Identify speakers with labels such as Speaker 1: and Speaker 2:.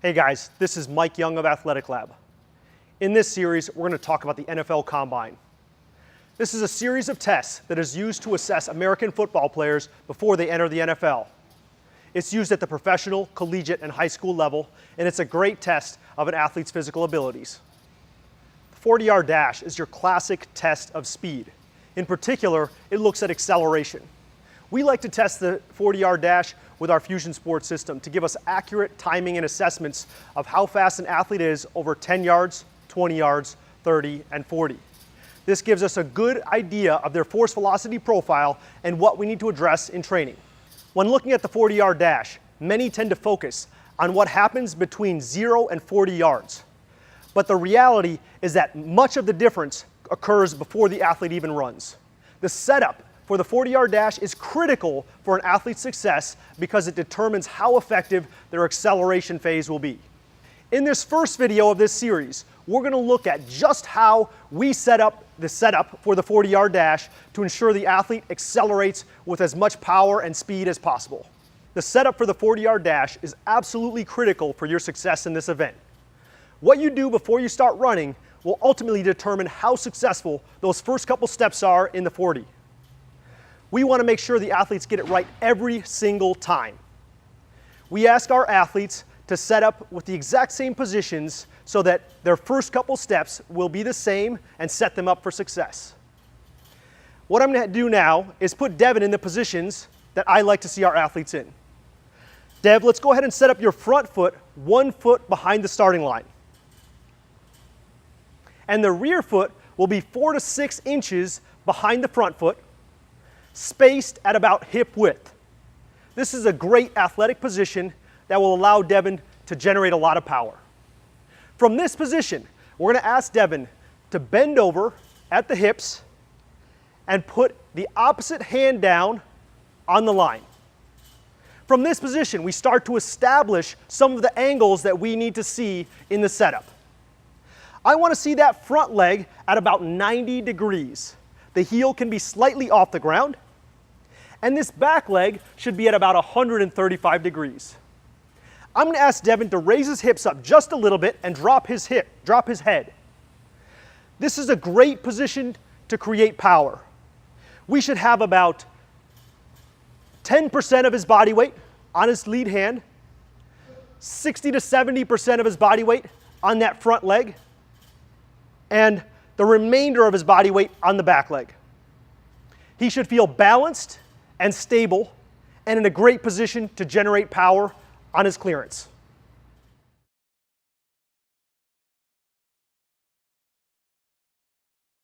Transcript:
Speaker 1: Hey guys, this is Mike Young of Athletic Lab. In this series, we're going to talk about the NFL Combine. This is a series of tests that is used to assess American football players before they enter the NFL. It's used at the professional, collegiate, and high school level, and it's a great test of an athlete's physical abilities. The 40-yard dash is your classic test of speed. In particular, it looks at acceleration. We like to test the 40-yard dash with our Fusion Sports system to give us accurate timing and assessments of how fast an athlete is over 10 yards, 20 yards, 30, and 40. This gives us a good idea of their force velocity profile and what we need to address in training. When looking at the 40-yard dash, many tend to focus on what happens between 0 and 40 yards. But the reality is that much of the difference occurs before the athlete even runs. The setup for the 40-yard dash is critical for an athlete's success because it determines how effective their acceleration phase will be. In this first video of this series, we're going to look at just how we set up the setup for the 40-yard dash to ensure the athlete accelerates with as much power and speed as possible. The setup for the 40-yard dash is absolutely critical for your success in this event. What you do before you start running will ultimately determine how successful those first couple steps are in the 40. We want to make sure the athletes get it right every single time. We ask our athletes to set up with the exact same positions so that their first couple steps will be the same and set them up for success. What I'm going to do now is put Devin in the positions that I like to see our athletes in. Dev, let's go ahead and set up your front foot 1 foot behind the starting line. And the rear foot will be 4 to 6 inches behind the front foot, spaced at about hip width. This is a great athletic position that will allow Devin to generate a lot of power. From this position, we're going to ask Devin to bend over at the hips and put the opposite hand down on the line. From this position, we start to establish some of the angles that we need to see in the setup. I want to see that front leg at about 90 degrees. The heel can be slightly off the ground, and this back leg should be at about 135 degrees. I'm going to ask Devin to raise his hips up just a little bit and drop his head. This is a great position to create power. We should have about 10% of his body weight on his lead hand, 60 to 70% of his body weight on that front leg, and the remainder of his body weight on the back leg. He should feel balanced and stable and in a great position to generate power on his clearance.